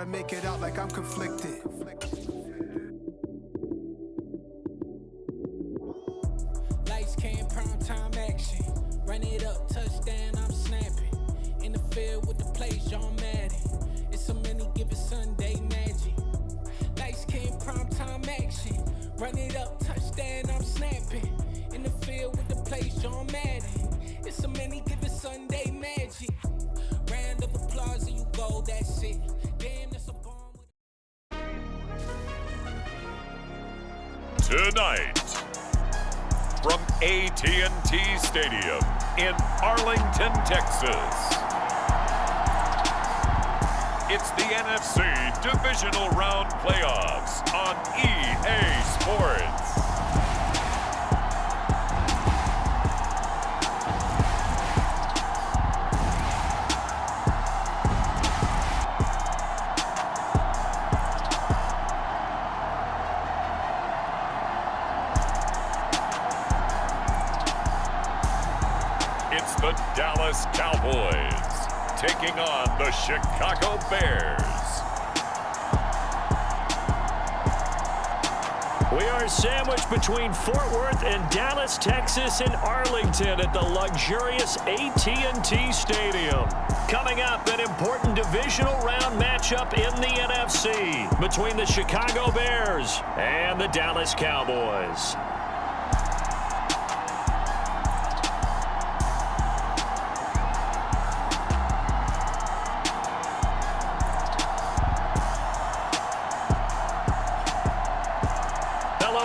to make it out like I'm conflicted. Lights came, prime time action. Run it up, touchdown, I'm snapping. In the field with the plays, John Madden. It's so many, give it Sunday magic. Lights came, prime time action. Run it up, touchdown, I'm snapping. In the field with the plays, John Madden. It's so many, give it Sunday magic. Round of applause and you go, that's it. Damn, that's a bomb. Tonight, from AT&T Stadium in Arlington, Texas, it's the NFC Divisional Round Playoffs on EA Sports. It's the Dallas Cowboys taking on the Chicago Bears. We are sandwiched between Fort Worth and Dallas, Texas, and Arlington at the luxurious AT&T Stadium. Coming up, an important divisional round matchup in the NFC between the Chicago Bears and the Dallas Cowboys.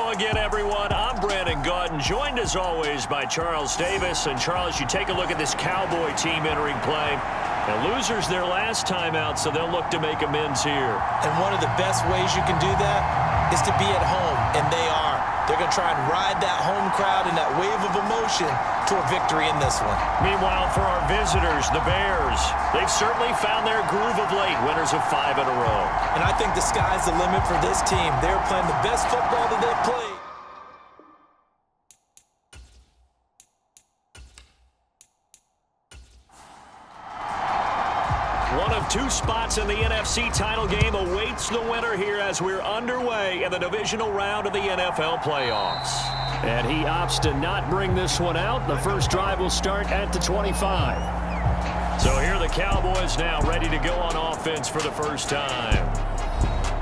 Again, everyone, I'm Brandon Gaudin, joined as always by Charles Davis. And Charles, you take a look at this Cowboy team entering play. The losers their last time out, so they'll look to make amends here. And one of the best ways you can do that is to be at home, and they are. They're going to try and ride that home crowd and that wave of emotion to a victory in this one. Meanwhile, for our visitors, the Bears, they've certainly found their groove of late, winners of 5 in a row. And I think the sky's the limit for this team. They're playing the best football that they've played. One of 2 spots in the NFC title game awaits the winner here as we're underway in the divisional round of the NFL playoffs. And he opts to not bring this one out. The first drive will start at the 25. So here are the Cowboys now ready to go on offense for the first time.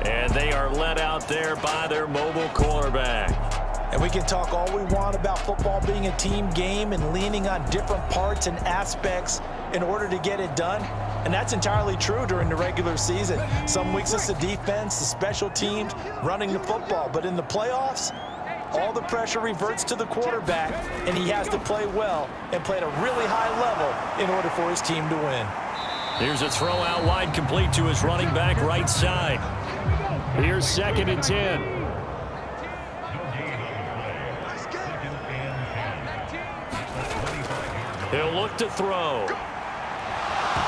And they are led out there by their mobile quarterback. And we can talk all we want about football being a team game and leaning on different parts and aspects in order to get it done. And that's entirely true during the regular season. Some weeks it's the defense, the special teams, running the football. But in the playoffs, all the pressure reverts to the quarterback, and he has to play well and play at a really high level in order for his team to win. Here's a throw out wide, complete to his running back right side. Here's 2nd and 10. He'll look to throw.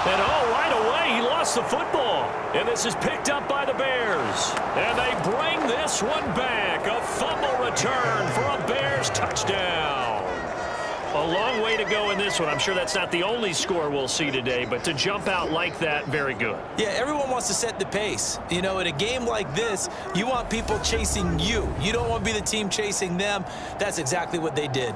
And right away, he lost the football. And this is picked up by the Bears. And they bring this one back. A fumble return for a Bears touchdown. A long way to go in this one. I'm sure that's not the only score we'll see today, but to jump out like that, very good. Yeah, everyone wants to set the pace. You know, in a game like this, you want people chasing you. You don't want to be the team chasing them. That's exactly what they did.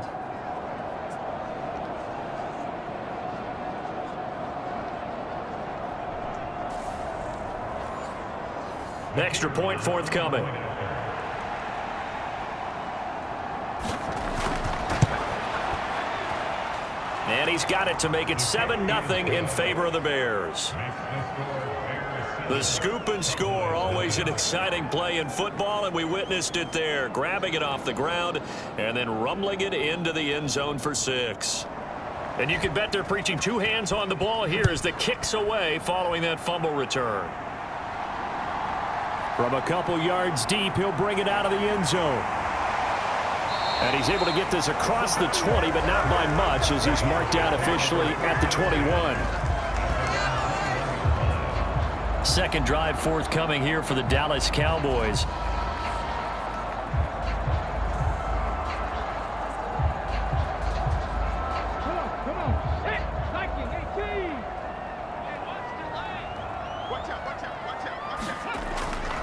Extra point forthcoming. And he's got it to make it 7-0 in favor of the Bears. The scoop and score, always an exciting play in football, and we witnessed it there, grabbing it off the ground and then rumbling it into the end zone for 6. And you can bet they're preaching 2 hands on the ball here as the kick's away following that fumble return. From a couple yards deep, he'll bring it out of the end zone. And he's able to get this across the 20, but not by much as he's marked down officially at the 21. Second drive forthcoming here for the Dallas Cowboys.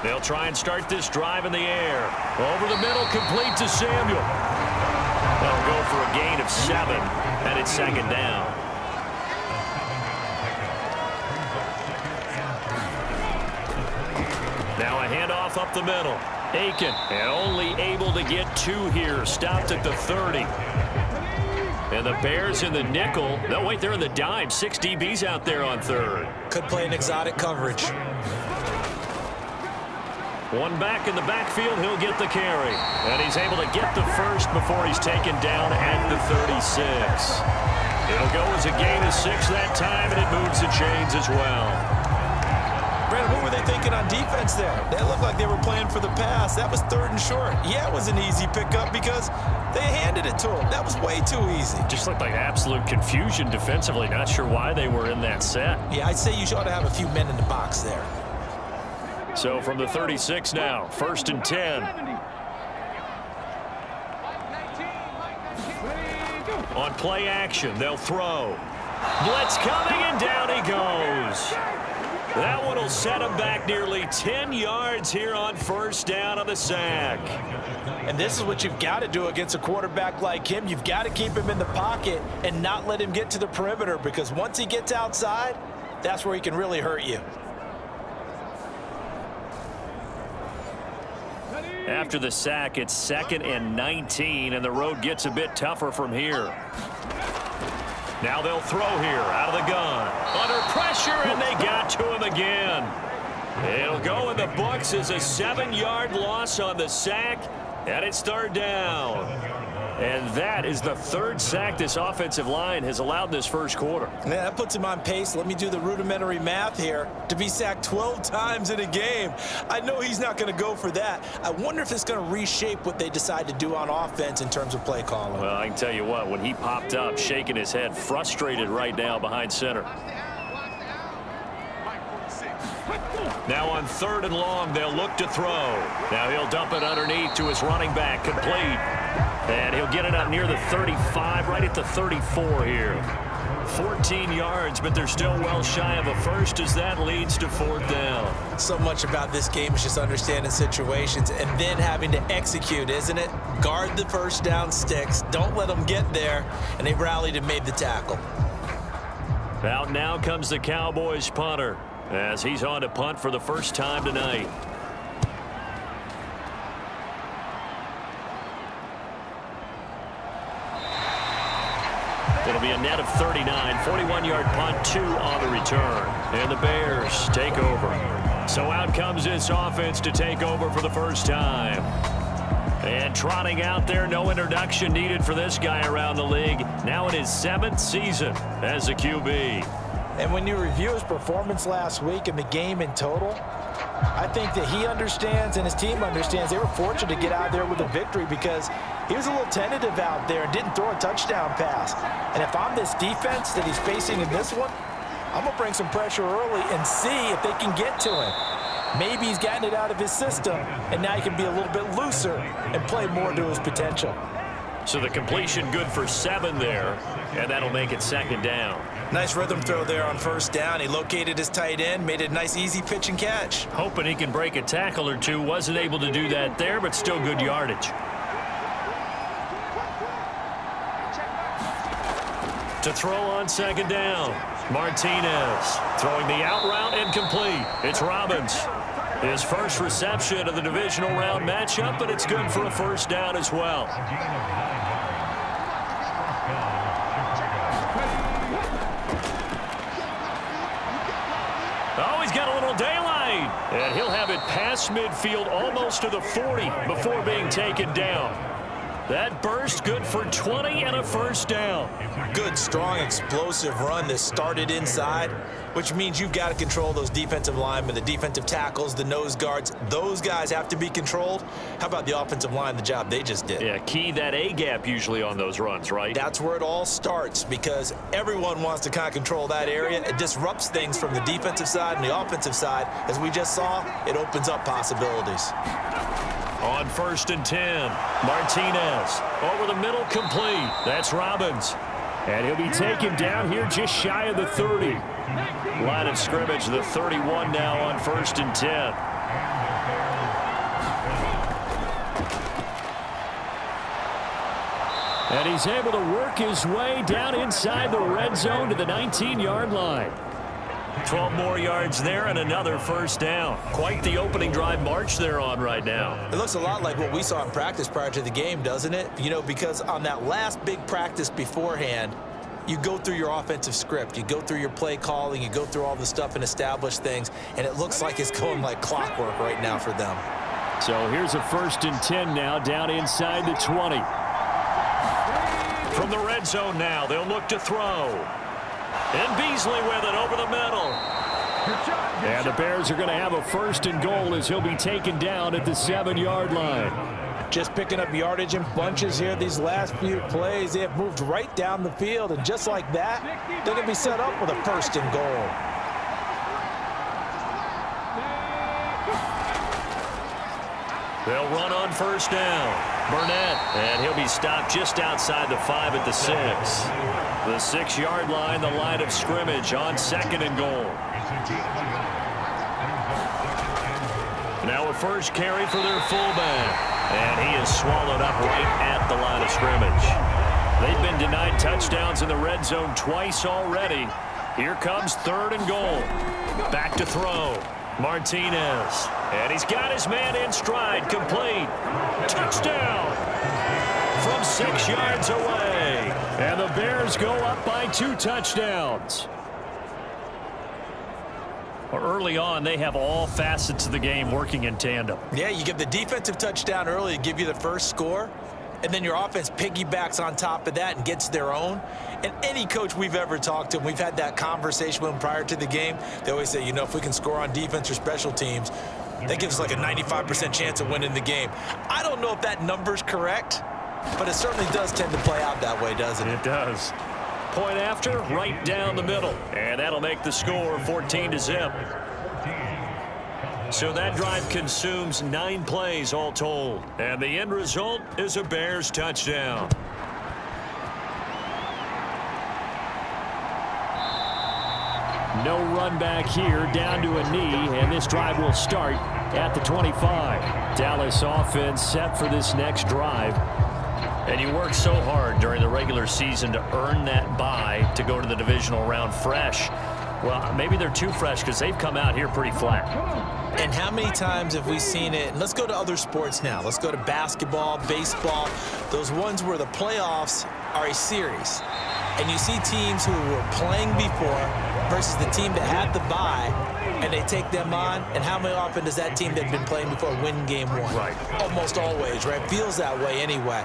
They'll try and start this drive in the air. Over the middle, complete to Samuel. They'll go for a gain of 7, and it's second down. Now a handoff up the middle. Aiken, and only able to get 2 here. Stopped at the 30. And the Bears in the nickel. No, wait, they're in the dime. 6 DBs out there on third. Could play an exotic coverage. One back in the backfield, he'll get the carry. And he's able to get the first before he's taken down at the 36. It'll go as a gain of 6 that time, and it moves the chains as well. Brandon, what were they thinking on defense there? They looked like they were playing for the pass. That was 3rd and short. Yeah, it was an easy pickup because they handed it to him. That was way too easy. Just looked like absolute confusion defensively. Not sure why they were in that set. Yeah, I'd say you ought to have a few men in the box there. So from the 36 now, 1st and 10. On play action, they'll throw. Blitz coming, and down he goes. That one will set him back nearly 10 yards here on 1st down on the sack. And this is what you've got to do against a quarterback like him. You've got to keep him in the pocket and not let him get to the perimeter, because once he gets outside, that's where he can really hurt you. After the sack, it's 2nd and 19, and the road gets a bit tougher from here. Now they'll throw here out of the gun. Under pressure, and they got to him again. It'll go in the books as a 7-yard loss on the sack, and it's 3rd down. And that is the 3rd sack this offensive line has allowed this first quarter. Yeah, that puts him on pace. Let me do the rudimentary math here. To be sacked 12 times in a game, I know he's not going to go for that. I wonder if it's going to reshape what they decide to do on offense in terms of play calling. Well, I can tell you what, when he popped up, shaking his head, frustrated right now behind center. Now on 3rd and long, they'll look to throw. Now he'll dump it underneath to his running back, complete. And he'll get it up near the 35, right at the 34 here. 14 yards, but they're still well shy of a first as that leads to 4th down. So much about this game is just understanding situations and then having to execute, isn't it? Guard the 1st down sticks. Don't let them get there. And they rallied and made the tackle. Out now comes the Cowboys punter as he's on to punt for the first time tonight. It'll be a net of 39, 41-yard punt, 2 on the return. And the Bears take over. So out comes this offense to take over for the first time. And trotting out there, no introduction needed for this guy around the league. Now in his 7th season as a QB. And when you review his performance last week and the game in total, I think that he understands and his team understands they were fortunate to get out there with a victory because he was a little tentative out there and didn't throw a touchdown pass. And if I'm this defense that he's facing in this one, I'm going to bring some pressure early and see if they can get to him. Maybe he's gotten it out of his system, and now he can be a little bit looser and play more to his potential. So the completion good for 7 there, and that'll make it 2nd down. Nice rhythm throw there on 1st down. He located his tight end, made it a nice easy pitch and catch. Hoping he can break a tackle or two. Wasn't able to do that there, but still good yardage. To throw on 2nd down. Martinez throwing the out route and complete. It's Robbins. His first reception of the divisional round matchup, but it's good for a 1st down as well. Oh, he's got a little daylight. And he'll have it past midfield almost to the 40 before being taken down. That burst good for 20 and a 1st down. Good, strong, explosive run that started inside, which means you've got to control those defensive linemen, the defensive tackles, the nose guards. Those guys have to be controlled. How about the offensive line, the job they just did? Yeah, key that A-gap usually on those runs, right? That's where it all starts because everyone wants to kind of control that area. It disrupts things from the defensive side and the offensive side. As we just saw, it opens up possibilities. On 1st and 10, Martinez over the middle, complete. That's Robbins. And he'll be taken down here just shy of the 30. Line of scrimmage, the 31 now on 1st and 10. And he's able to work his way down inside the red zone to the 19-yard line. 12 more yards there and another first down. Quite the opening drive march they're on right now. It looks a lot like what we saw in practice prior to the game, doesn't it? You know, because on that last big practice beforehand, you go through your offensive script. You go through your play calling. You go through all the stuff and establish things. And it looks like it's going like clockwork right now for them. So here's a 1st and 10 now down inside the 20. From the red zone now, they'll look to throw. And Beasley with it over the middle. And the Bears are going to have a 1st and goal as he'll be taken down at the 7-yard line. Just picking up yardage in bunches here these last few plays. They have moved right down the field, and just like that, they're going to be set up with a 1st and goal. They'll run on 1st down. Burnett, and he'll be stopped just outside the 5 at the 6. The 6-yard line, the line of scrimmage on 2nd and goal. Now a first carry for their fullback. And he is swallowed up right at the line of scrimmage. They've been denied touchdowns in the red zone twice already. Here comes 3rd and goal. Back to throw. Martinez. And he's got his man in stride. Complete. Touchdown. From 6 yards away. And the Bears go up by 2 touchdowns. Early on, they have all facets of the game working in tandem. Yeah, you get the defensive touchdown early to give you the first score, and then your offense piggybacks on top of that and gets their own. And any coach we've ever talked to, and we've had that conversation with them prior to the game, they always say, you know, if we can score on defense or special teams, that gives us like a 95% chance of winning the game. I don't know if that number's correct, but it certainly does tend to play out that way, doesn't it? It does. Point after, right down the middle. And that'll make the score 14-0. So that drive consumes 9 plays all told. And the end result is a Bears touchdown. No run back here, down to a knee, and this drive will start at the 25. Dallas offense set for this next drive. And you work so hard during the regular season to earn that bye to go to the divisional round fresh. Well, maybe they're too fresh because they've come out here pretty flat. And how many times have we seen it? And let's go to other sports now. Let's go to basketball, baseball, those ones where the playoffs are a series. And you see teams who were playing before versus the team that had the bye, and they take them on. And how many often does that team that had been playing before win game 1? Right. Almost always, right? Feels that way anyway.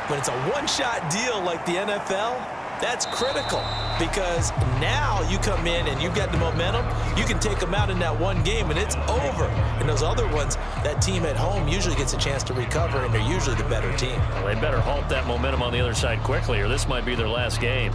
When it's a one-shot deal like the NFL, that's critical because now you come in and you've got the momentum. You can take them out in that one game and it's over. And those other ones, that team at home usually gets a chance to recover, and they're usually the better team. Well, they better halt that momentum on the other side quickly, or this might be their last game.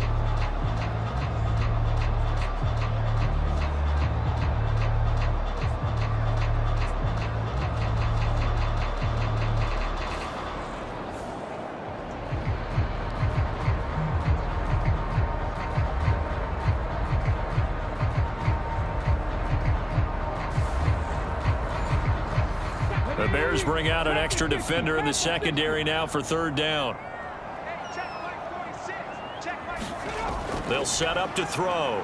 The Bears bring out an extra defender in the secondary now for 3rd down. They'll set up to throw.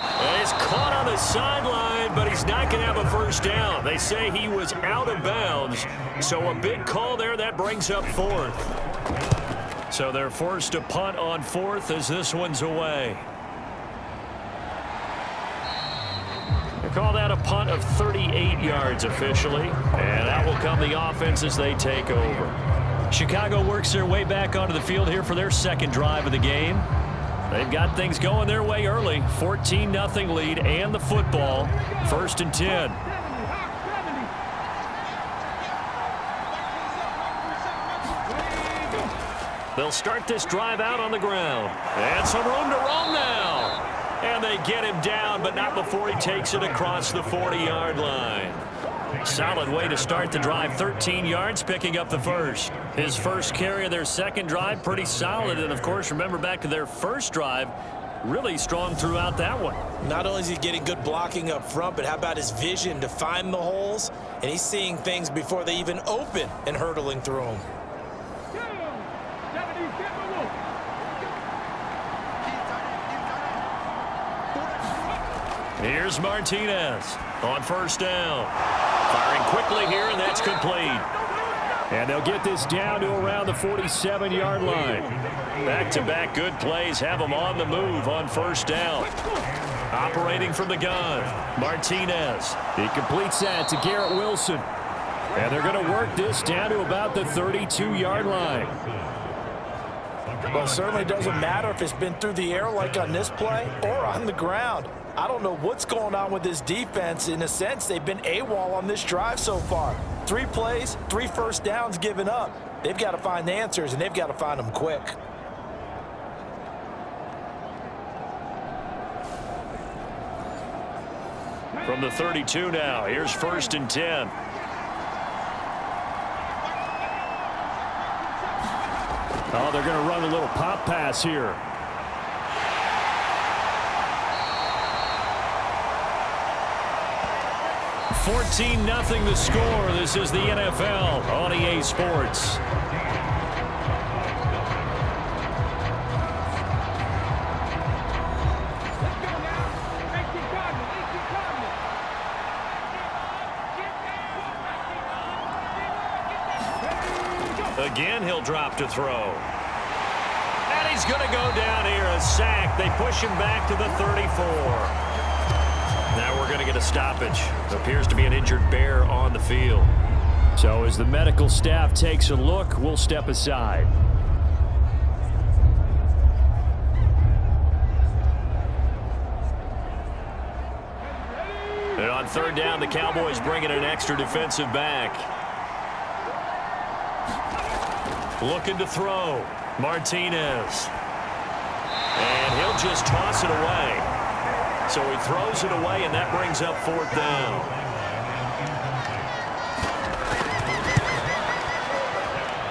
And he's caught on the sideline, but he's not going to have a first down. They say he was out of bounds, so a big call there. That brings up 4th. So they're forced to punt on 4th as this one's away. Call that a punt of 38 yards officially, and that will come the offense as they take over. Chicago works their way back onto the field here for their 2nd drive of the game. They've got things going their way early. 14-0 lead and the football. 1st and 10. They'll start this drive out on the ground. And some room to roam now. And they get him down, but not before he takes it across the 40-yard line. Solid way to start the drive. 13 yards, picking up the first. His first carry of their 2nd drive, pretty solid. And, of course, remember back to their first drive, really strong throughout that one. Not only is he getting good blocking up front, but how about his vision to find the holes? And he's seeing things before they even open and hurdling through them. Here's Martinez on first down. Firing quickly here, and that's complete. And they'll get this down to around the 47-yard line. Back-to-back good plays have them on the move on first down. Operating from the gun, Martinez. He completes that to Garrett Wilson. And they're going to work this down to about the 32-yard line. Well, it certainly doesn't matter if it's been through the air like on this play or on the ground. I don't know what's going on with this defense. In a sense, they've been AWOL on this drive so far. 3 plays, 3 first downs given up. They've got to find the answers, and they've got to find them quick. From the 32 now, here's 1st and 10. Oh, they're going to run a little pop pass here. $14-0 the score. This is the NFL on EA Sports. Again, he'll drop to throw. And he's going to go down here, a sack. They push him back to the 34. Now we're going to get a stoppage. Appears to be an injured bear on the field. So as the medical staff takes a look, we'll step aside. And on 3rd down, the Cowboys bring in an extra defensive back. Looking to throw. Martinez. And he'll just toss it away. So he throws it away, and that brings up 4th down.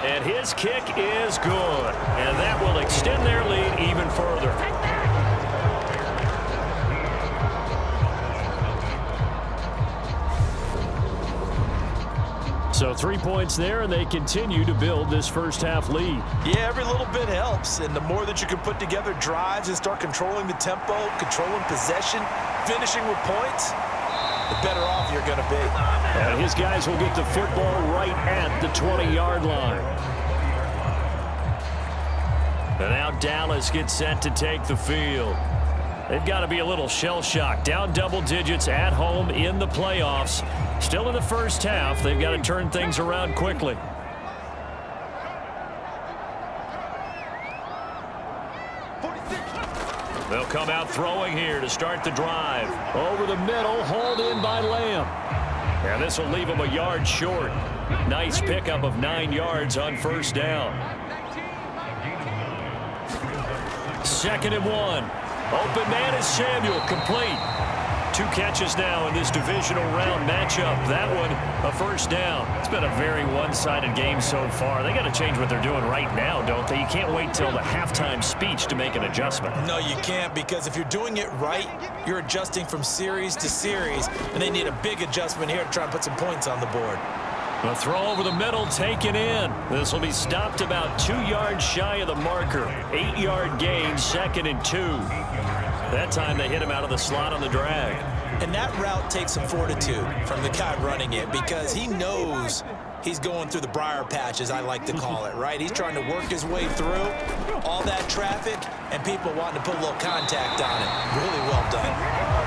And his kick is good. And that will extend their lead even further. So 3 points there, and they continue to build this first half lead. Yeah, every little bit helps, and the more that you can put together drives and start controlling the tempo, controlling possession, finishing with points, the better off you're going to be. And his guys will get the football right at the 20-yard line. And now Dallas gets set to take the field. They've got to be a little shell-shocked. Down double digits at home in the playoffs. Still in the first half. They've got to turn things around quickly. They'll come out throwing here to start the drive. Over the middle, hauled in by Lamb. And this will leave him a yard short. Nice pickup of 9 yards on first down. 2nd and 1. Open man is Samuel, complete. 2 catches now in this divisional round matchup. That one, a first down. It's been a very one-sided game so far. They got to change what they're doing right now, don't they? You can't wait till the halftime speech to make an adjustment. No, you can't, because if you're doing it right, you're adjusting from series to series, and they need a big adjustment here to try and put some points on the board. The throw over the middle taken in. This will be stopped about 2 yards shy of the marker. 8-yard gain, 2nd and 2. That time they hit him out of the slot on the drag. And that route takes some fortitude from the guy running it, because he knows he's going through the briar patch, as I like to call it, right? He's trying to work his way through all that traffic and people wanting to put a little contact on it. Really well done.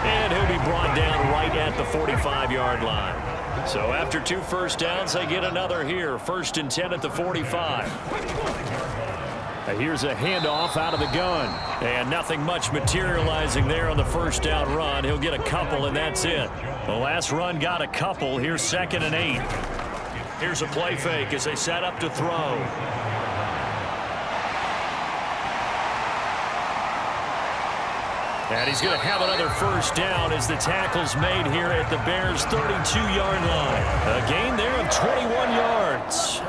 And he'll be brought down right at the 45-yard line. So after 2 first downs, they get another here. 1st and 10 at the 45. Here's a handoff out of the gun. And nothing much materializing there on the first down run. He'll get a couple, and that's it. The last run got a couple. Here's 2nd and 8. Here's a play fake as they set up to throw. And he's going to have another first down as the tackle's made here at the Bears' 32-yard line. A gain there of 21 yards.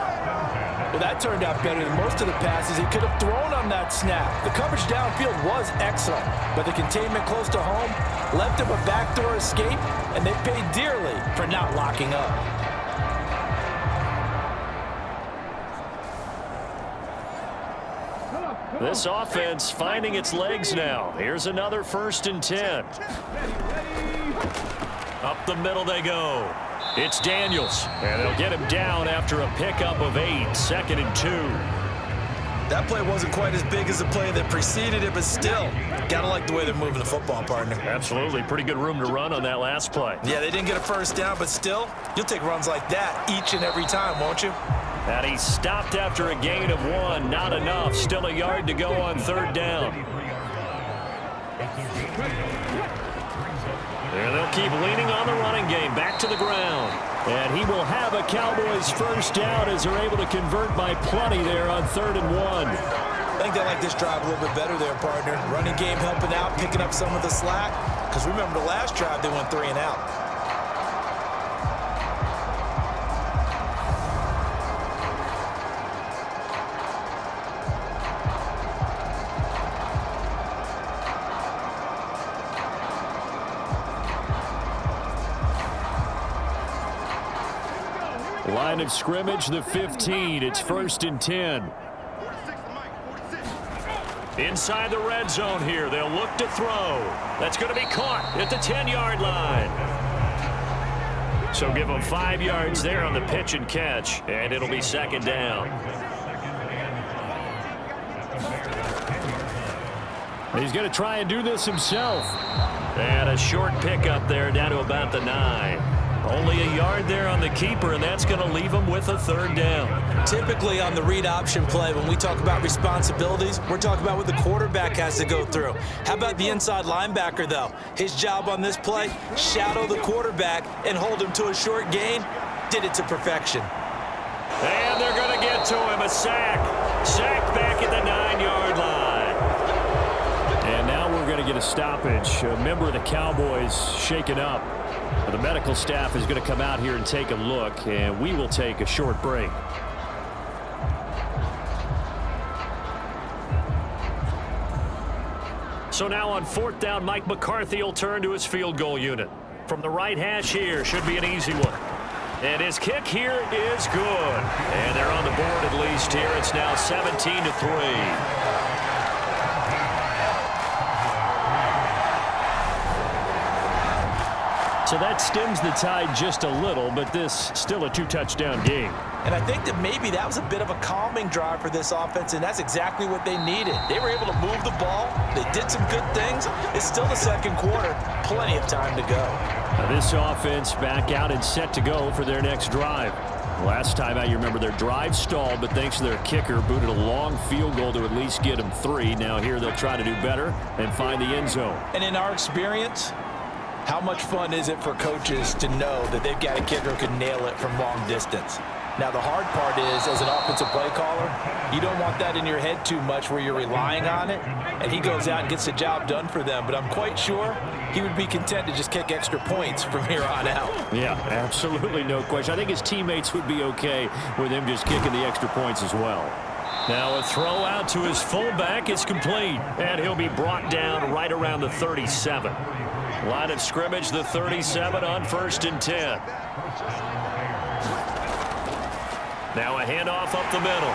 Well, that turned out better than most of the passes he could have thrown on that snap. The coverage downfield was excellent, but the containment close to home left him a backdoor escape, and they paid dearly for not locking up. This offense finding its legs now. Here's another 1st and 10. Up the middle they go. It's Daniels, and they'll get him down after a pickup of 8, 2nd and 2. That play wasn't quite as big as the play that preceded it, but still, gotta like the way they're moving the football, partner. Absolutely. Pretty good room to run on that last play. Yeah, they didn't get a first down, but still, you'll take runs like that each and every time, won't you? And he stopped after a gain of 1. Not enough. Still a yard to go on 3rd down. And they'll keep leaning on the running game. Back to the ground. And he will have a Cowboys 1st down as they're able to convert by plenty there on 3rd and 1. I think they like this drive a little bit better there, partner. Running game helping out, picking up some of the slack. Because remember the last drive, they went 3 and out. Line of scrimmage, the 15. It's 1st and 10. Inside the red zone here. They'll look to throw. That's going to be caught at the 10-yard line. So give them 5 yards there on the pitch and catch, and it'll be 2nd down. He's going to try and do this himself. And a short pickup there down to about the 9. Only a yard there on the keeper, and that's going to leave him with a 3rd down. Typically on the read option play, when we talk about responsibilities, we're talking about what the quarterback has to go through. How about the inside linebacker, though? His job on this play, shadow the quarterback and hold him to a short gain. Did it to perfection. And they're going to get to him. A sack. Sack back at the 9-yard line. And now we're going to get a stoppage. A member of the Cowboys shaken up. The medical staff is going to come out here and take a look, and we will take a short break. So now on 4th down, Mike McCarthy will turn to his field goal unit. From the right hash here, should be an easy one. And his kick here is good. And they're on the board at least here. It's now 17-3. So that stems the tide just a little, but this still a 2-touchdown game. And I think that maybe that was a bit of a calming drive for this offense, and that's exactly what they needed. They were able to move the ball. They did some good things. It's still the 2nd quarter. Plenty of time to go. Now this offense back out and set to go for their next drive. Last time out, you remember their drive stalled, but thanks to their kicker, booted a long field goal to at least get them 3. Now here they'll try to do better and find the end zone. And in our experience, how much fun is it for coaches to know that they've got a kicker who can nail it from long distance? Now, the hard part is, as an offensive play caller, you don't want that in your head too much where you're relying on it, and he goes out and gets the job done for them. But I'm quite sure he would be content to just kick extra points from here on out. Yeah, absolutely no question. I think his teammates would be okay with him just kicking the extra points as well. Now a throw out to his fullback is complete, and he'll be brought down right around the 37. Line of scrimmage, the 37 on 1st and 10. Now a handoff up the middle.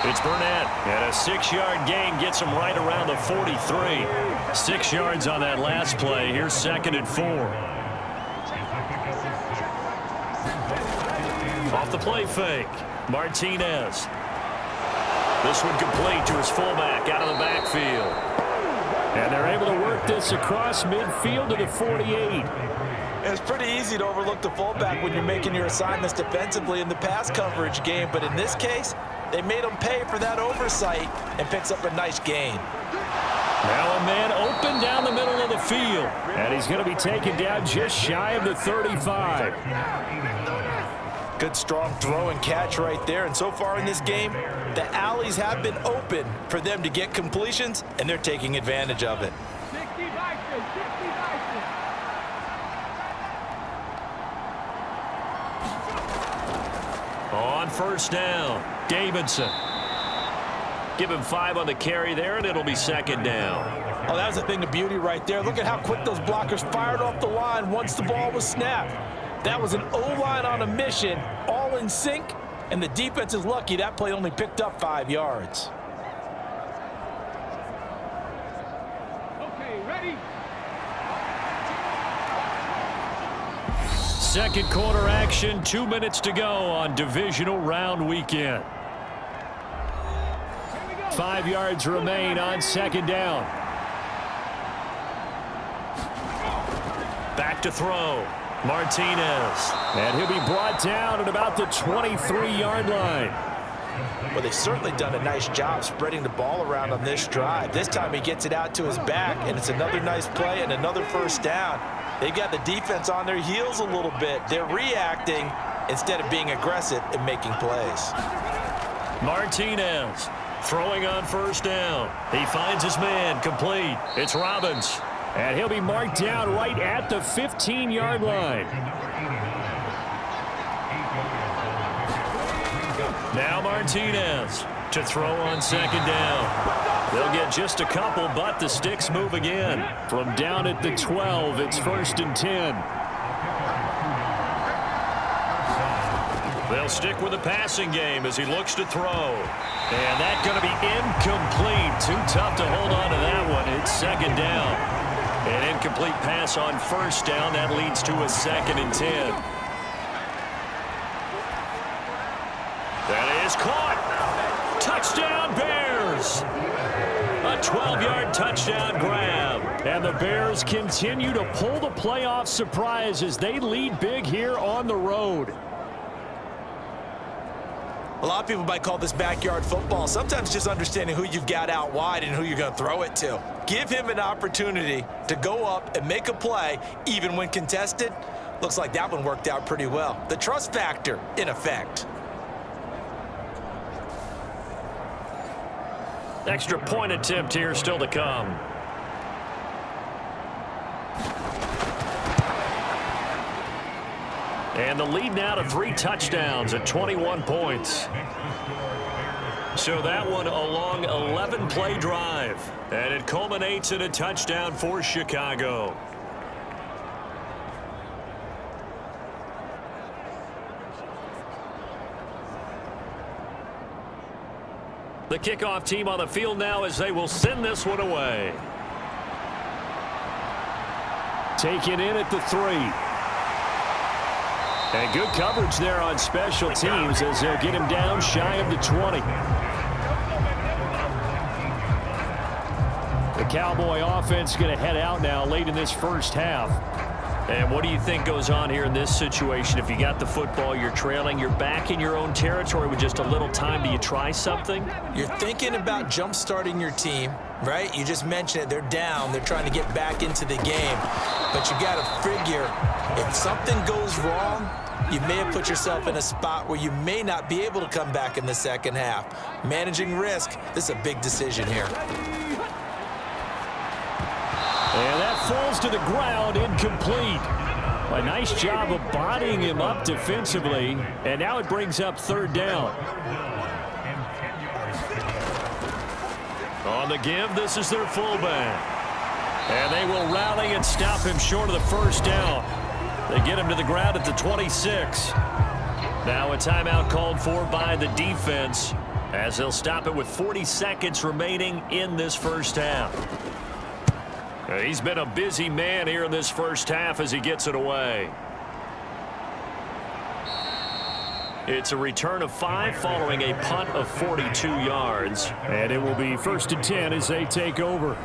It's Burnett, and a 6-yard gain gets him right around the 43. 6 yards on that last play. Here's 2nd and 4. Off the play fake, Martinez. This one complete to his fullback out of the backfield. And they're able to work this across midfield to the 48. It's pretty easy to overlook the fullback when you're making your assignments defensively in the pass coverage game. But in this case, they made him pay for that oversight and picks up a nice gain. Now a man open down the middle of the field. And he's going to be taken down just shy of the 35. Good strong throw and catch right there. And so far in this game, the alleys have been open for them to get completions, and they're taking advantage of it. On 1st down, Davidson. Give him 5 on the carry there, and it'll be second down. Oh, that was a thing of beauty right there. Look at how quick those blockers fired off the line once the ball was snapped. That was an O-line on a mission, all in sync, and the defense is lucky that play only picked up 5 yards. Okay, ready? Second quarter action, 2 minutes to go on divisional round weekend. 5 yards remain on second down. Back to throw. Martinez. And he'll be brought down at about the 23-yard line. Well, they've certainly done a nice job spreading the ball around on this drive. This time he gets it out to his back, and it's another nice play and another first down. They got the defense on their heels a little bit. They're reacting instead of being aggressive and making plays. Martinez throwing on first down. He finds his man complete. It's Robbins. And he'll be marked down right at the 15-yard line. Now Martinez to throw on second down. They'll get just a couple, but the sticks move again. From down at the 12, it's 1st and 10. They'll stick with the passing game as he looks to throw. And that's going to be incomplete. Too tough to hold on to that one. It's second down. An incomplete pass on first down. That leads to a 2nd and 10. That is caught. Touchdown, Bears. A 12-yard touchdown grab. And the Bears continue to pull the playoff surprise as they lead big here on the road. A lot of people might call this backyard football. Sometimes just understanding who you've got out wide and who you're going to throw it to. Give him an opportunity to go up and make a play, even when contested. Looks like that one worked out pretty well. The trust factor, in effect. Extra point attempt here still to come. And the lead now to 3 touchdowns at 21 points. So that one a long 11-play drive. And it culminates in a touchdown for Chicago. The kickoff team on the field now as they will send this one away. Taken in at the 3. And good coverage there on special teams as they'll get him down shy of the 20. The Cowboy offense going to head out now late in this first half. And what do you think goes on here in this situation? If you got the football, you're trailing, you're back in your own territory with just a little time. Do you try something? You're thinking about jump-starting your team, right? You just mentioned it. They're down. They're trying to get back into the game. But you got to figure if something goes wrong, you may have put yourself in a spot where you may not be able to come back in the second half. Managing risk, this is a big decision here. And that falls to the ground, incomplete. A nice job of bodying him up defensively. And now it brings up 3rd down. On the give, this is their fullback. And they will rally and stop him short of the first down. They get him to the ground at the 26. Now a timeout called for by the defense as they'll stop it with 40 seconds remaining in this first half. He's been a busy man here in this first half as he gets it away. It's a return of 5 following a punt of 42 yards. And it will be 1st and 10 as they take over.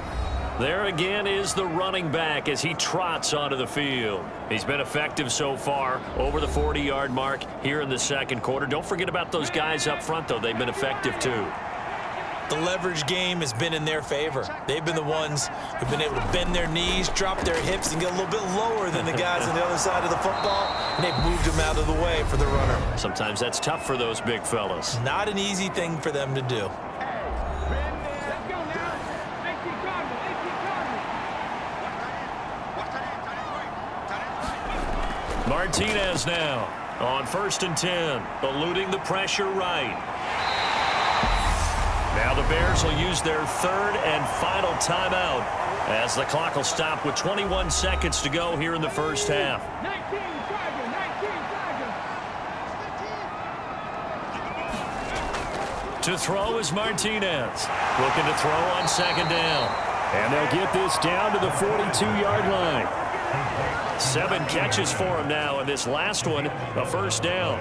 There again is the running back as he trots onto the field. He's been effective so far, over the 40-yard mark here in the second quarter. Don't forget about those guys up front, though. They've been effective, too. The leverage game has been in their favor. They've been the ones who've been able to bend their knees, drop their hips, and get a little bit lower than the guys on the other side of the football, and they've moved them out of the way for the runner. Sometimes that's tough for those big fellas. Not an easy thing for them to do. Martinez now on 1st and 10, eluding the pressure right. the Bears will use their third and final timeout as the clock will stop with 21 seconds to go here in the first half. 19 To throw is Martinez. Looking to throw on second down. And they'll get this down to the 42-yard line. 7 catches for him now, and this last one, a first down.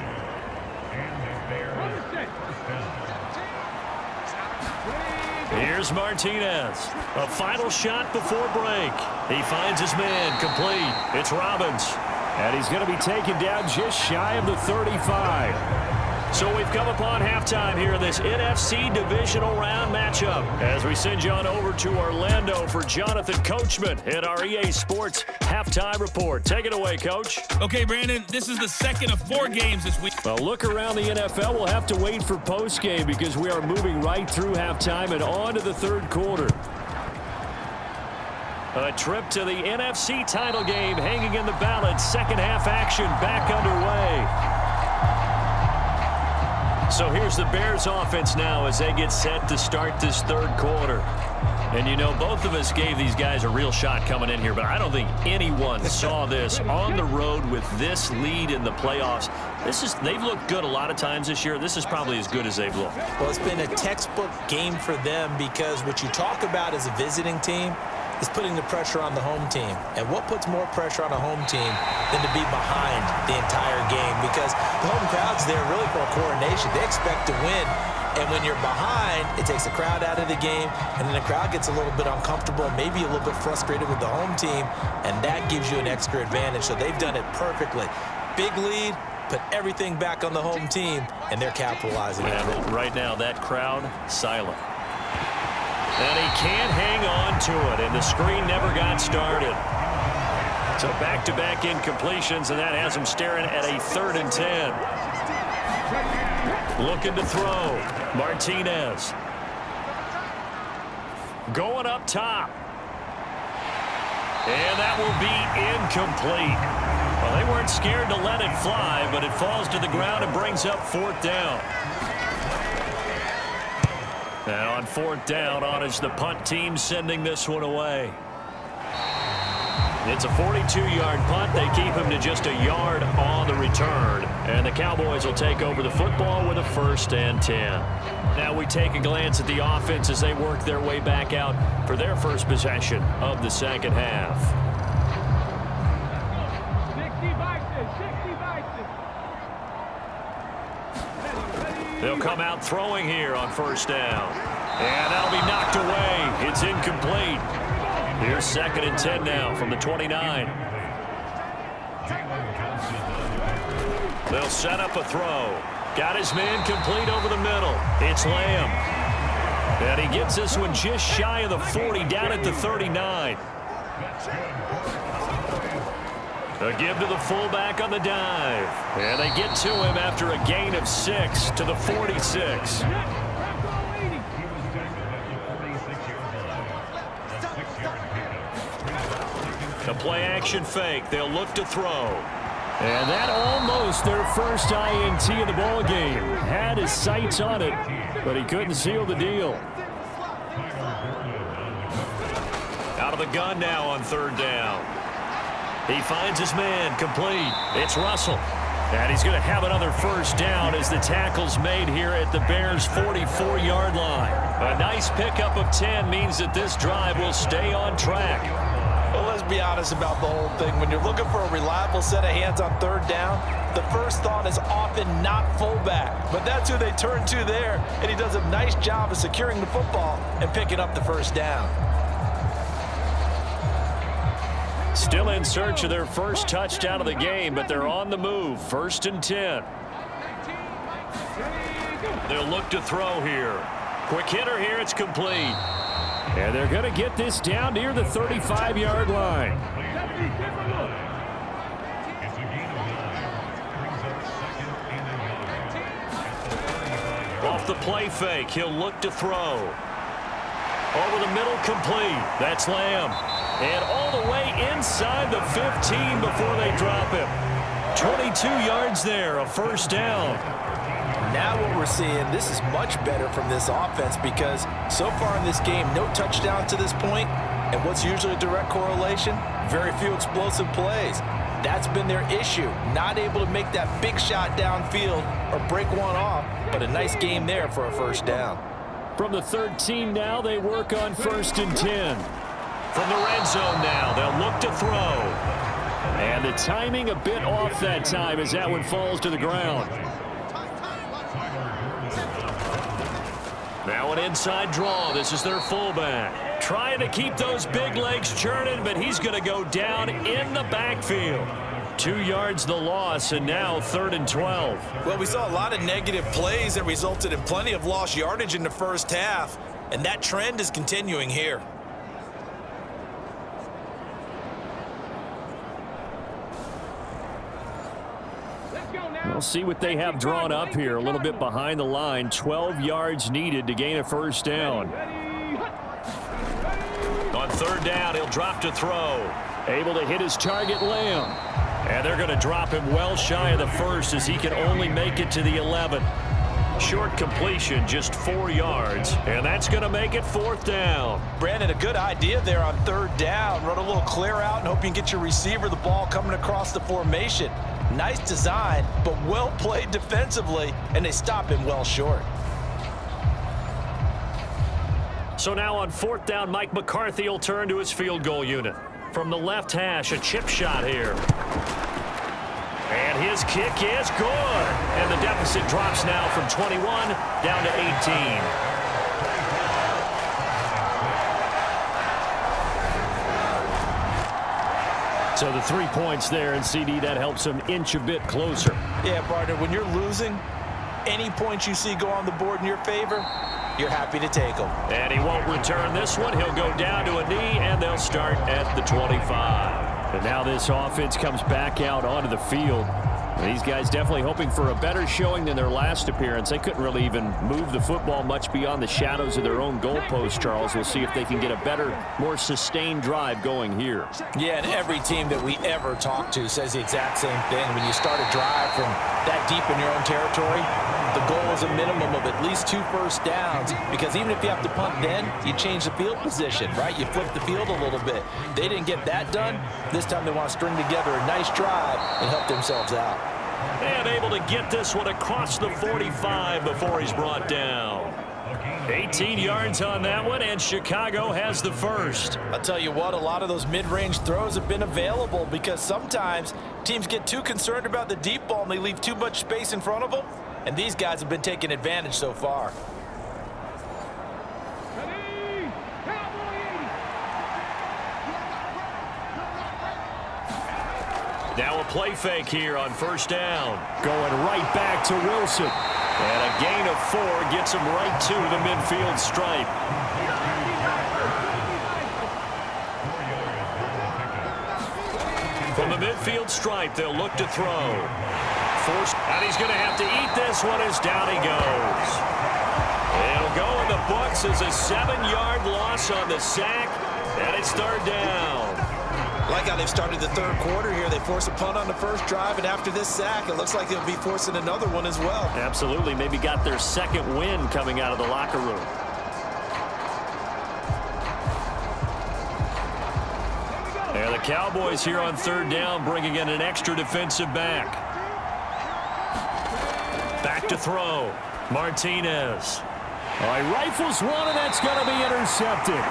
Here's Martinez. A final shot before break. He finds his man complete. It's Robbins. And he's going to be taken down just shy of the 35. So we've come upon halftime here in this NFC Divisional Round matchup as we send you on over to Orlando for Jonathan Coachman in our EA Sports Halftime Report. Take it away, Coach. Okay, Brandon, this is the second of 4 games this week. Well, look around the NFL. We'll have to wait for postgame because we are moving right through halftime and on to the third quarter. A trip to the NFC title game hanging in the balance. Second half action back underway. So here's the Bears offense now as they get set to start this third quarter. And, you know, both of us gave these guys a real shot coming in here, but I don't think anyone saw this on the road with this lead in the playoffs. They've looked good a lot of times this year. This is probably as good as they've looked. Well, it's been a textbook game for them because what you talk about as a visiting team is putting the pressure on the home team. And what puts more pressure on a home team than to be behind the entire game? Because the home crowd's there really for a coronation. They expect to win. And when you're behind, it takes the crowd out of the game, and then the crowd gets a little bit uncomfortable, maybe a little bit frustrated with the home team, and that gives you an extra advantage. So they've done it perfectly. Big lead, put everything back on the home team, and they're capitalizing on it. Right now, that crowd, silent. And he can't hang on to it, and the screen never got started. So back-to-back incompletions, and that has him staring at a 3rd and 10. Looking to throw. Martinez. Going up top. And that will be incomplete. Well, they weren't scared to let it fly, but it falls to the ground and brings up 4th down. And on 4th down, on is the punt team sending this one away. It's a 42-yard punt. They keep him to just a yard on the return. And the Cowboys will take over the football with a 1st and 10. Now we take a glance at the offense as they work their way back out for their first possession of the second half. 60 They'll come out throwing here on 1st down. And that'll be knocked away. It's incomplete. Here's 2nd and 10 now from the 29. They'll set up a throw. Got his man complete over the middle. It's Lamb. And he gets this one just shy of the 40, down at the 39. A give to the fullback on the dive. And they get to him after a gain of 6 to the 46. A play-action fake. They'll look to throw. And that almost their first INT of the ball game. Had his sights on it, but he couldn't seal the deal. Out of the gun now on 3rd down. He finds his man complete. It's Russell. And he's going to have another 1st down as the tackle's made here at the Bears' 44-yard line. A nice pickup of 10 means that this drive will stay on track. Well, let's be honest about the whole thing. When you're looking for a reliable set of hands on 3rd down, the first thought is often not fullback. But that's who they turn to there, and he does a nice job of securing the football and picking up the 1st down. Still in search of their first touchdown of the game, but they're on the move. 1st and 10. They'll look to throw here. Quick hitter here. It's complete. And they're going to get this down near the 35-yard line. Off the play fake, he'll look to throw. Over the middle, complete. That's Lamb. And all the way inside the 15 before they drop him. 22 yards there, a 1st down. Now what we're seeing, this is much better from this offense because so far in this game, no touchdowns to this point, and what's usually a direct correlation? Very few explosive plays. That's been their issue, not able to make that big shot downfield or break one off, but a nice game there for a first down. From the 13 now, they work on 1st and 10. From the red zone now, they'll look to throw. And the timing a bit off that time as that one falls to the ground. Now an inside draw. This is their fullback. Trying to keep those big legs churning, but he's going to go down in the backfield. 2 yards the loss, and now 3rd and 12. Well, we saw a lot of negative plays that resulted in plenty of lost yardage in the first half, and that trend is continuing here. We'll see what they have drawn up here. A little bit behind the line. 12 yards needed to gain a first down. On 3rd down, he'll drop to throw. Able to hit his target, Lamb. And they're going to drop him well shy of the first as he can only make it to the 11. Short completion, just 4 yards. And that's going to make it 4th down. Brandon, a good idea there on 3rd down. Run a little clear out and hope you can get your receiver the ball coming across the formation. Nice design, but well played defensively, and they stop him well short. So now on 4th down, Mike McCarthy will turn to his field goal unit. From the left hash, a chip shot here. And his kick is good. And the deficit drops now from 21 down to 18. So the 3 points there, and CD, that helps him inch a bit closer. Yeah, partner, when you're losing, any points you see go on the board in your favor, you're happy to take them. And he won't return this one. He'll go down to a knee, and they'll start at the 25. And now this offense comes back out onto the field. These guys definitely hoping for a better showing than their last appearance. They couldn't really even move the football much beyond the shadows of their own goalpost, Charles. We'll see if they can get a better, more sustained drive going here. Yeah, and every team that we ever talk to says the exact same thing. When you start a drive from that deep in your own territory, the goal is a minimum of at least 2 first downs, because even if you have to punt then, you change the field position, right? You flip the field a little bit. They didn't get that done. This time they want to string together a nice drive and help themselves out. And able to get this one across the 45 before he's brought down. 18 yards on that one, and Chicago has the first. I'll tell you what, a lot of those mid-range throws have been available because sometimes teams get too concerned about the deep ball and they leave too much space in front of them, and these guys have been taking advantage so far. Now a play fake here on 1st down. Going right back to Wilson. And a gain of 4 gets him right to the midfield stripe. From the midfield stripe, they'll look to throw. And he's going to have to eat this one as down he goes. It'll go in the books as a 7-yard loss on the sack, and it's 3rd down. Like how they've started the 3rd quarter here. They force a punt on the first drive, and after this sack, it looks like they'll be forcing another one as well. Absolutely. Maybe got their 2nd win coming out of the locker room. And the Cowboys here on 3rd down, bringing in an extra defensive back. Back to throw. Martinez. All right, rifles one, and that's going to be intercepted.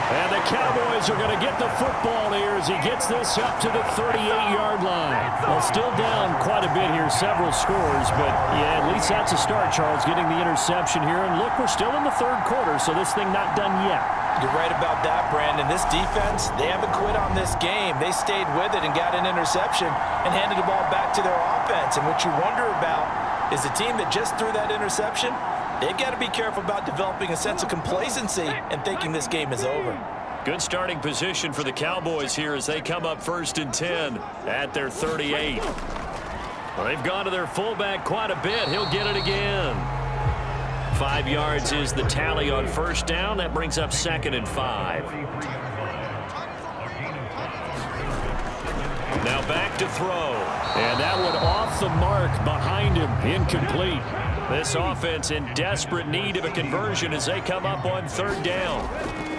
And the Cowboys are going to get the football here as he gets this up to the 38-yard line. Well, still down quite a bit here, several scores, but yeah, at least that's a start, Charles, getting the interception here. And look, we're still in the 3rd quarter, so this thing not done yet. You're right about that, Brandon. This defense, they haven't quit on this game. They stayed with it and got an interception and handed the ball back to their offense. And what you wonder about is the team that just threw that interception, they've got to be careful about developing a sense of complacency and thinking this game is over. Good starting position for the Cowboys here as they come up 1st and 10 at their 38. Well, they've gone to their fullback quite a bit. He'll get it again. 5 yards is the tally on 1st down. That brings up 2nd and 5. Now back to throw. And that one off the mark behind him. Incomplete. This offense in desperate need of a conversion as they come up on third down.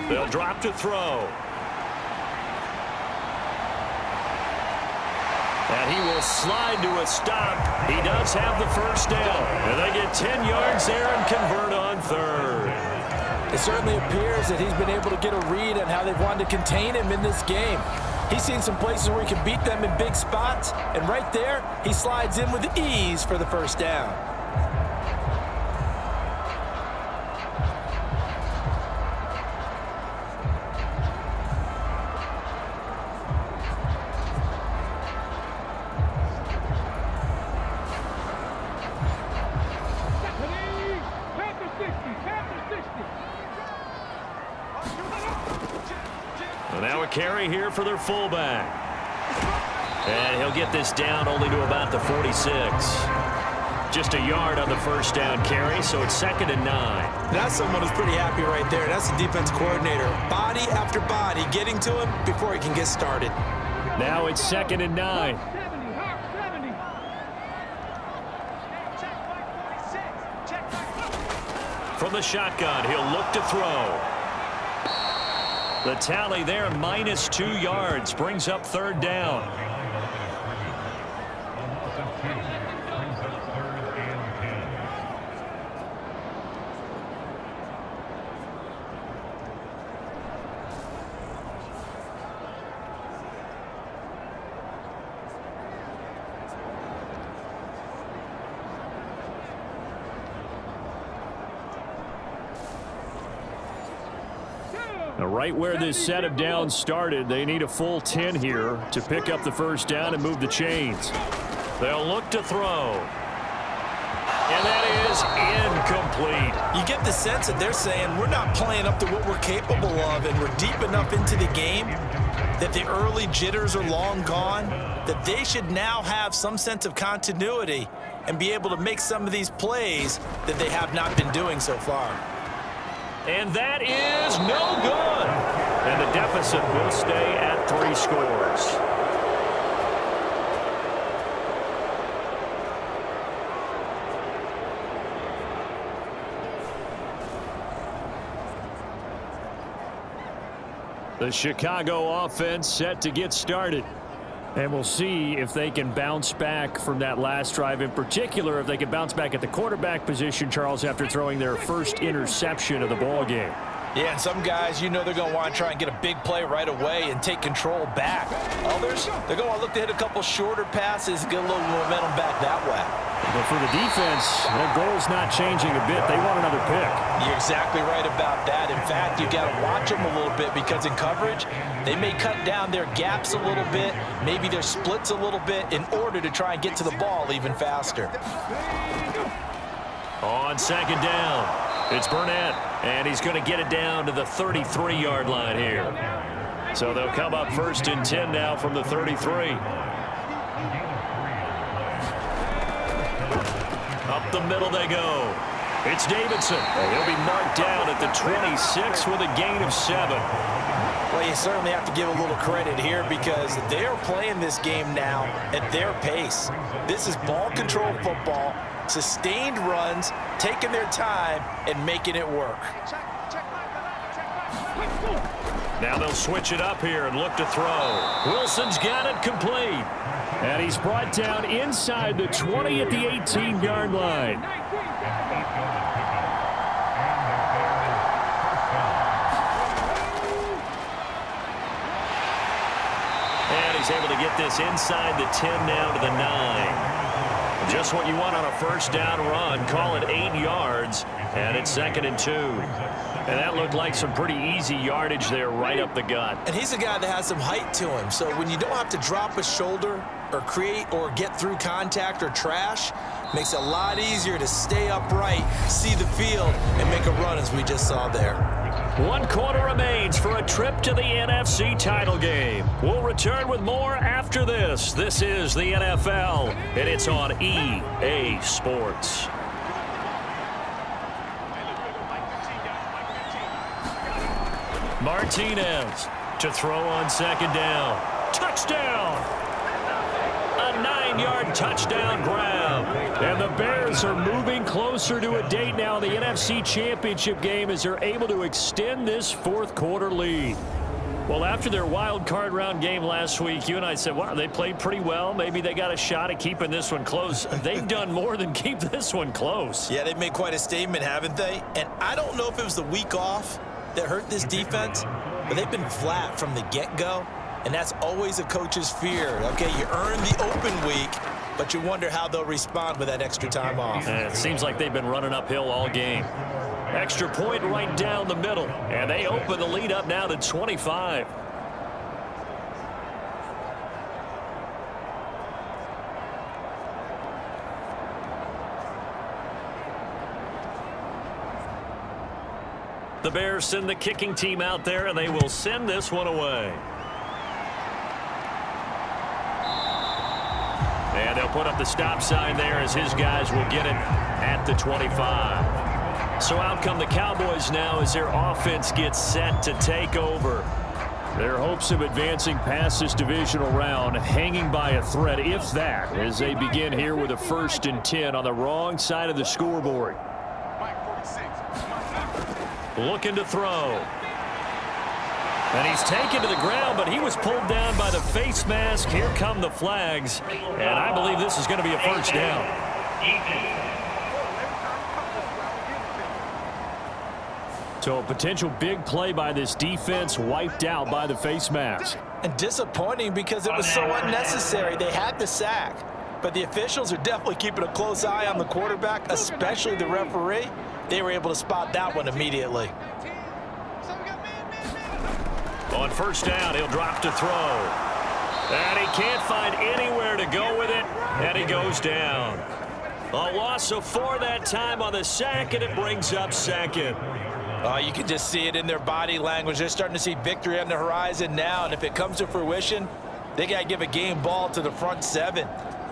They'll drop to throw. And he will slide to a stop. He does have the first down. And they get 10 yards there and convert on third. It certainly appears that he's been able to get a read on how they've wanted to contain him in this game. He's seen some places where he can beat them in big spots, and right there, he slides in with ease for the first down. Now a carry here for their fullback. And he'll get this down only to about the 46. Just a yard on the first down carry, so it's 2nd and 9. That's someone who's pretty happy right there. That's the defense coordinator. Body after body getting to him before he can get started. Now it's 2nd and 9. From the shotgun, he'll look to throw. The tally there, minus 2 yards, brings up third down. Now, right where this set of downs started, they need a full 10 here to pick up the first down and move the chains. They'll look to throw. And that is incomplete. You get the sense that they're saying we're not playing up to what we're capable of, and we're deep enough into the game that the early jitters are long gone, that they should now have some sense of continuity and be able to make some of these plays that they have not been doing so far. And that is no good. And the deficit will stay at 3 scores. The Chicago offense set to get started. And we'll see if they can bounce back from that last drive, in particular if they can bounce back at the quarterback position, Charles, after throwing their first interception of the ball game. Yeah, and some guys, you know, they're going to want to try and get a big play right away and take control back. Others, they're going to look to hit a couple shorter passes, get a little momentum back that way. But for the defense, their goal's not changing a bit. They want another pick. You're exactly right about that. In fact, you got to watch them a little bit because in coverage, they may cut down their gaps a little bit, maybe their splits a little bit in order to try and get to the ball even faster. On second down, it's Burnett, and he's going to get it down to the 33-yard line here. So they'll come up 1st and 10 now from the 33. Up the middle they go. It's Davidson. He'll be marked down at the 26 with a gain of 7. Well, you certainly have to give a little credit here because they are playing this game now at their pace. This is ball control football, sustained runs, taking their time and making it work. Now they'll switch it up here and look to throw. Wilson's got it complete. And he's brought down inside the 20 at the 18-yard line. And he's able to get this inside the 10 now to the 9. Just what you want on a first down run. Call it 8 yards, and it's 2nd and 2. And that looked like some pretty easy yardage there right up the gut. And he's a guy that has some height to him. So when you don't have to drop a shoulder or create or get through contact or trash, makes it a lot easier to stay upright, see the field, and make a run as we just saw there. 1 quarter remains for a trip to the NFC title game. We'll return with more after this. This is the NFL, and it's on EA Sports. Martinez to throw on second down. Touchdown! A 15-yard touchdown grab. And the Bears are moving closer to a date now in the NFC Championship game as they're able to extend this fourth-quarter lead. Well, after their wild card round game last week, you and I said, wow, they played pretty well. Maybe they got a shot at keeping this one close. They've done more than keep this one close. Yeah, they've made quite a statement, haven't they? And I don't know if it was the week off that hurt this defense, but they've been flat from the get-go, and that's always a coach's fear. Okay, you earn the open week, but you wonder how they'll respond with that extra time off. And it seems like they've been running uphill all game. Extra point right down the middle, and they open the lead up now to 25. The Bears send the kicking team out there, and they will send this one away. And they'll put up the stop sign there as his guys will get it at the 25. So out come the Cowboys now as their offense gets set to take over. Their hopes of advancing past this divisional round hanging by a thread, if that, as they begin here with a 1st and 10 on the wrong side of the scoreboard. Looking to throw. And he's taken to the ground, but he was pulled down by the face mask. Here come the flags. And I believe this is going to be a first down. So a potential big play by this defense wiped out by the face mask. And disappointing because it was so unnecessary. They had the sack, but the officials are definitely keeping a close eye on the quarterback, especially the referee. They were able to spot that one immediately. On first down, he'll drop to throw. And he can't find anywhere to go with it, and he goes down. A loss of 4 that time on the sack, and it brings up 2nd. Oh, you can just see it in their body language. They're starting to see victory on the horizon now, and if it comes to fruition, they got to give a game ball to the front 7.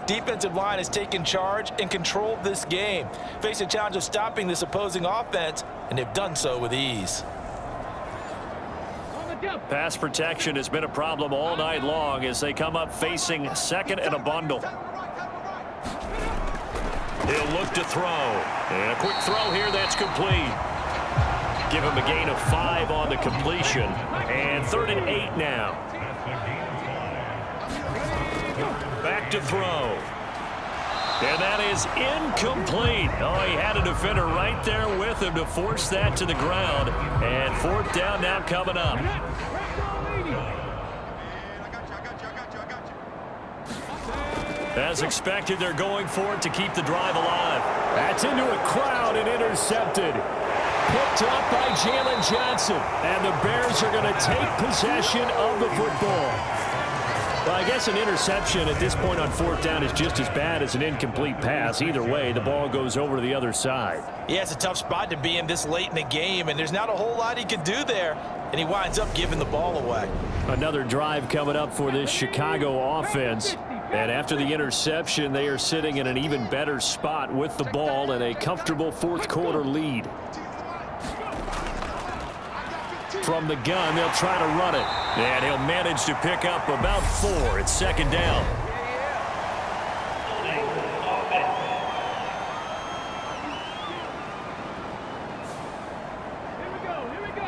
Defensive line has taken charge and controlled this game. Face a challenge of stopping this opposing offense, and they've done so with ease. Pass protection has been a problem all night long as they come up facing 2nd and a bundle. He'll look to throw. And a quick throw here that's complete. Give him a gain of 5 on the completion. And 3rd and 8 now. Back to throw. And that is incomplete. Oh, he had a defender right there with him to force that to the ground. And 4th down now coming up. As expected, they're going for it to keep the drive alive. That's into a crowd and intercepted. Picked up by Jalen Johnson. And the Bears are going to take possession of the football. Well, I guess an interception at this point on 4th down is just as bad as an incomplete pass. Either way, the ball goes over to the other side. Yeah, it's a tough spot to be in this late in the game, and there's not a whole lot he can do there, and he winds up giving the ball away. Another drive coming up for this Chicago offense. And after the interception, they are sitting in an even better spot with the ball and a comfortable 4th quarter lead. From the gun, they'll try to run it. And he'll manage to pick up about 4. It's 2nd down.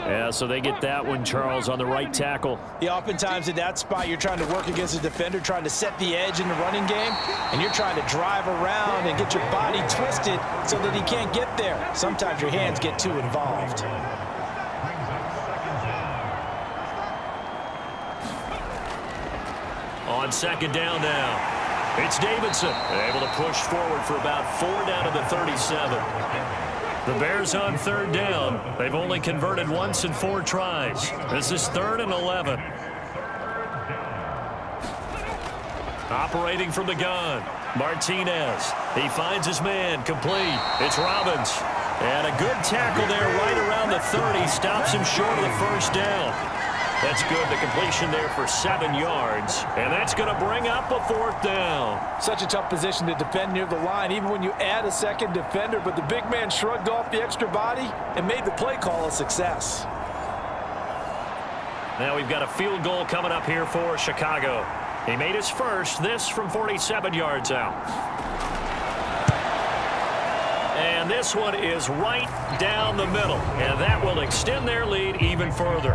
Yeah, so they get that one, Charles, on the right tackle. Yeah, oftentimes in that spot, you're trying to work against a defender, trying to set the edge in the running game, and you're trying to drive around and get your body twisted so that he can't get there. Sometimes your hands get too involved. On 2nd down now, it's Davidson able to push forward for about 4 down to the 37. The Bears on 3rd down. They've only converted once in 4 tries. This is 3rd and 11. Operating from the gun, Martinez. He finds his man, complete. It's Robbins. And a good tackle there right around the 30. Stops him short of the 1st down. That's good. The completion there for 7 yards. And that's going to bring up a 4th down. Such a tough position to defend near the line, even when you add a second defender. But the big man shrugged off the extra body and made the play call a success. Now we've got a field goal coming up here for Chicago. He made his first, this from 47 yards out. And this one is right down the middle, and that will extend their lead even further.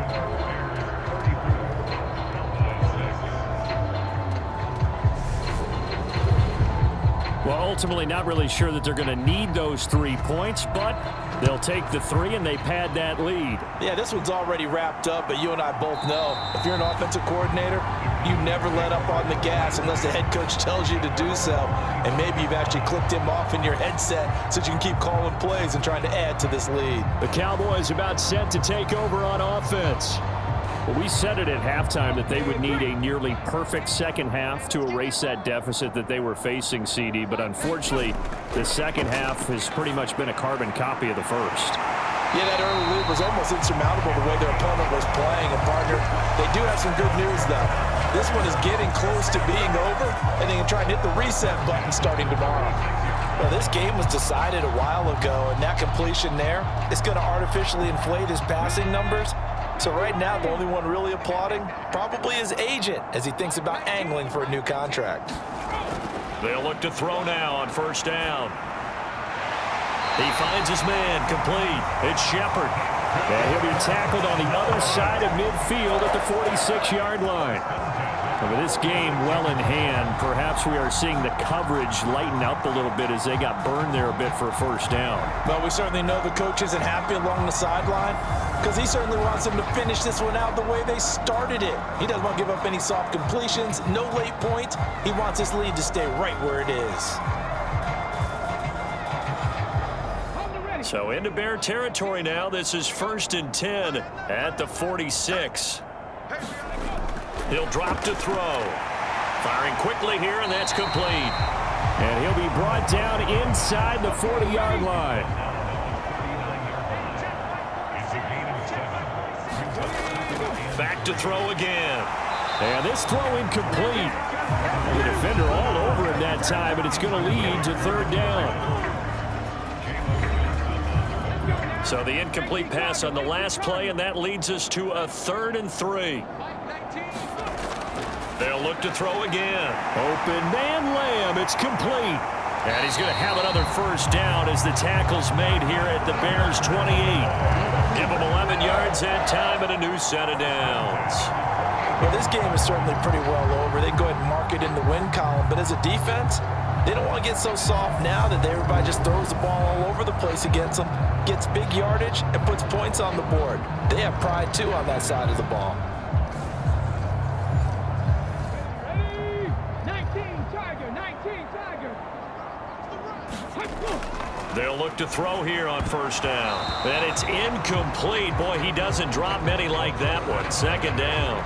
Well, ultimately not really sure that they're going to need those 3 points, but they'll take the 3 and they pad that lead. Yeah, this one's already wrapped up, but you and I both know if you're an offensive coordinator, you never let up on the gas unless the head coach tells you to do so. And maybe you've actually clicked him off in your headset so you can keep calling plays and trying to add to this lead. The Cowboys about set to take over on offense. Well, we said it at halftime that they would need a nearly perfect second half to erase that deficit that they were facing, CD. But unfortunately, the second half has pretty much been a carbon copy of the first. Yeah, that early lead was almost insurmountable the way their opponent was playing. And, partner, they do have some good news, though. This one is getting close to being over, and they can try and hit the reset button starting tomorrow. Well, this game was decided a while ago, and that completion there is going to artificially inflate his passing numbers. So right now, the only one really applauding probably his agent as he thinks about angling for a new contract. They'll look to throw now on first down. He finds his man complete. It's Shepard. And he'll be tackled on the other side of midfield at the 46-yard line. And with this game well in hand, perhaps we are seeing the coverage lighten up a little bit as they got burned there a bit for a first down. Well, we certainly know the coach isn't happy along the sideline because he certainly wants them to finish this one out the way they started it. He doesn't want to give up any soft completions, no late points. He wants his lead to stay right where it is. So into Bear territory now. This is 1st and 10 at the 46. He'll drop to throw. Firing quickly here, and that's complete. And he'll be brought down inside the 40-yard line. Back to throw again. And this throw incomplete. The defender all over him that time, but it's going to lead to 3rd down. So the incomplete pass on the last play, and that leads us to a 3rd and 3. They'll look to throw again. Open man Lamb. It's complete. And he's going to have another first down as the tackle's made here at the Bears' 28. Give him 11 yards that time and a new set of downs. Well, this game is certainly pretty well over. They go ahead and mark it in the win column. But as a defense, they don't want to get so soft now that everybody just throws the ball all over the place against them, gets big yardage, and puts points on the board. They have pride, too, on that side of the ball. They'll look to throw here on first down. And it's incomplete. Boy, he doesn't drop many like that one. 2nd down.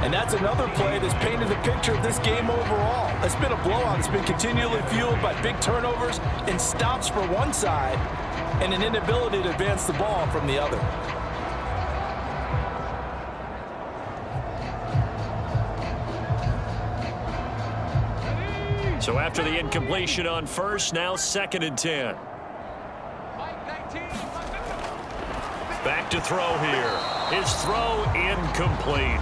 And that's another play that's painted the picture of this game overall. It's been a blowout. It's been continually fueled by big turnovers and stops for one side and an inability to advance the ball from the other. So after the incompletion on first, now 2nd and 10. Back to throw here. His throw incomplete.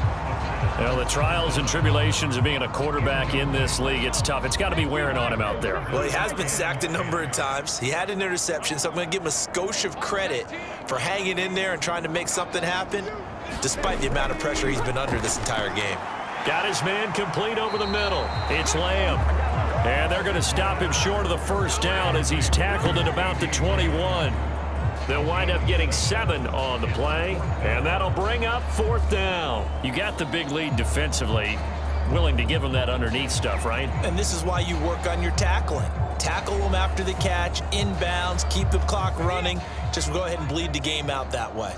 Well, the trials and tribulations of being a quarterback in this league, it's tough. It's got to be wearing on him out there. Well, he has been sacked a number of times. He had an interception, so I'm going to give him a skosh of credit for hanging in there and trying to make something happen, despite the amount of pressure he's been under this entire game. Got his man complete over the middle. It's Lamb. And they're going to stop him short of the first down as he's tackled at about the 21. They'll wind up getting 7 on the play, and that'll bring up 4th down. You got the big lead defensively. Willing to give him that underneath stuff, right? And this is why you work on your tackling. Tackle them after the catch, inbounds, keep the clock running. Just go ahead and bleed the game out that way.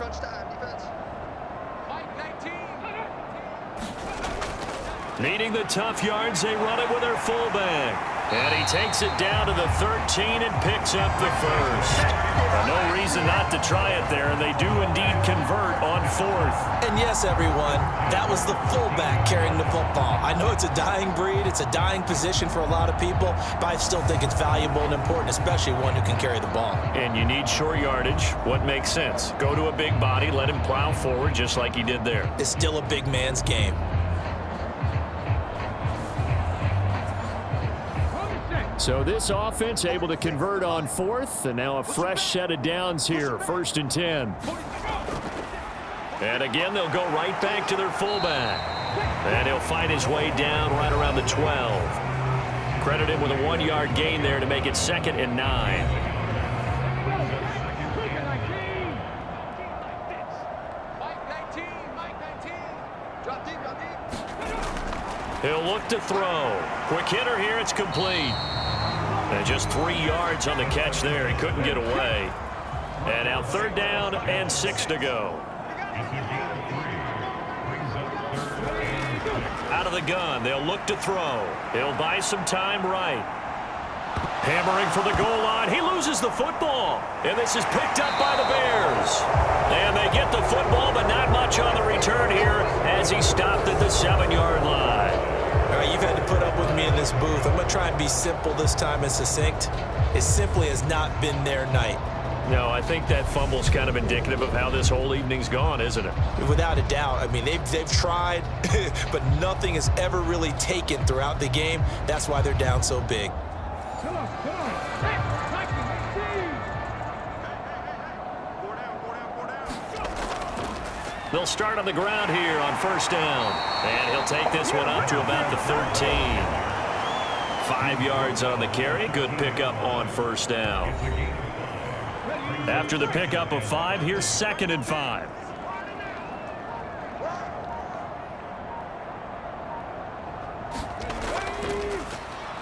Needing the tough yards, they run it with their fullback. And he takes it down to the 13 and picks up the first. No reason not to try it there, and they do indeed convert on 4th. And yes, everyone, that was the fullback carrying the football. I know it's a dying breed, it's a dying position for a lot of people, but I still think it's valuable and important, especially one who can carry the ball. And you need short yardage. What makes sense? Go to a big body, let him plow forward just like he did there. It's still a big man's game. So this offense able to convert on 4th, and now a fresh set of downs here, 1st and 10. And again, they'll go right back to their fullback. And he'll fight his way down right around the 12. Credit him with a 1-yard gain there to make it 2nd and 9. He'll look to throw. Quick hitter here. It's complete. And just 3 yards on the catch there. He couldn't get away. And now 3rd down and 6 to go. Out of the gun. They'll look to throw. He'll buy some time right. Hammering for the goal line. He loses the football. And this is picked up by the Bears. And they get the football, but not much on the return here as he stopped at the 7-yard line. All right, you've had to put up with me in this booth. I'm going to try and be simple this time and succinct. It simply has not been their night. No, I think that fumble's kind of indicative of how this whole evening's gone, isn't it? Without a doubt. I mean, they've tried, but nothing has ever really taken throughout the game. That's why they're down so big. They'll start on the ground here on 1st down. And he'll take this one up to about the 13. 5 yards on the carry. Good pickup on 1st down. After the pickup of 5, here's 2nd and 5.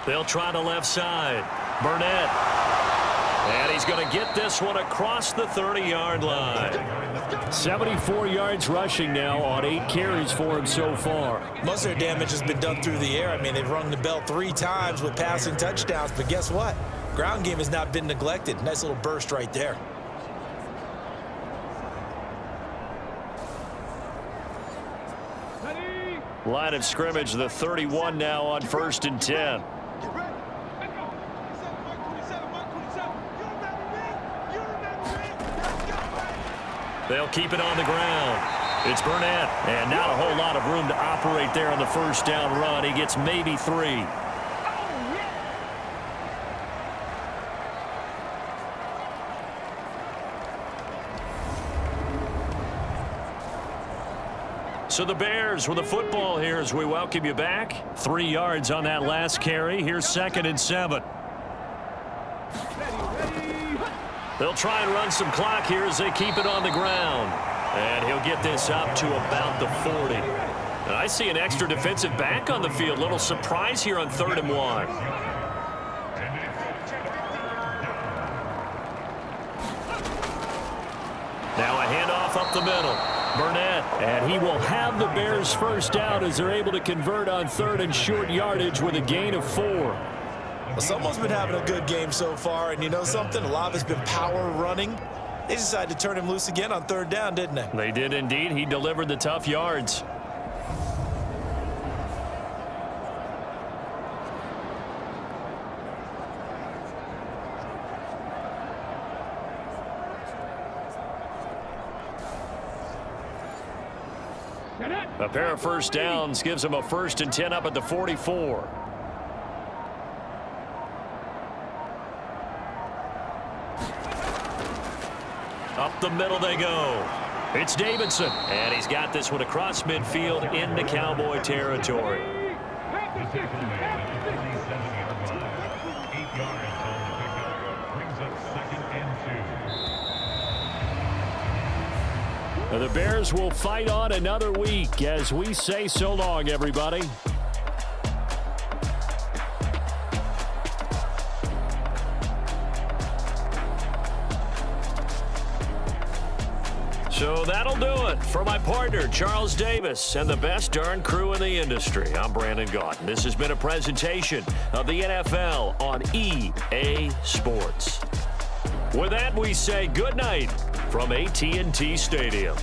They'll try the left side. Burnett. And he's going to get this one across the 30-yard line. 74 yards rushing now on 8 carries for him so far. Most of their damage has been done through the air. I mean, they've rung the bell 3 times with passing touchdowns, but guess what? Ground game has not been neglected. Nice little burst right there. Line of scrimmage, the 31 now on 1st and 10. They'll keep it on the ground. It's Burnett, and not a whole lot of room to operate there on the 1st down run. He gets maybe 3. So the Bears with the football here as we welcome you back. 3 yards on that last carry. Here's 2nd and 7. They'll try and run some clock here as they keep it on the ground. And he'll get this up to about the 40. And I see an extra defensive back on the field. Little surprise here on 3rd and 1. Now a handoff up the middle. Burnett, and he will have the Bears 1st down as they're able to convert on 3rd and short yardage with a gain of 4. Well, someone's been having a good game so far, and you know something? A lot of it's been power running. They decided to turn him loose again on 3rd down, didn't they? They did indeed. He delivered the tough yards. A pair of 1st downs gives him a 1st and 10 up at the 44. Up the middle they go. It's Davidson, and he's got this one across midfield into Cowboy territory. The Bears will fight on another week as we say so long, everybody. So that'll do it for my partner, Charles Davis, and the best darn crew in the industry. I'm Brandon Gaudin. This has been a presentation of the NFL on EA Sports. With that, we say good night from AT&T Stadium.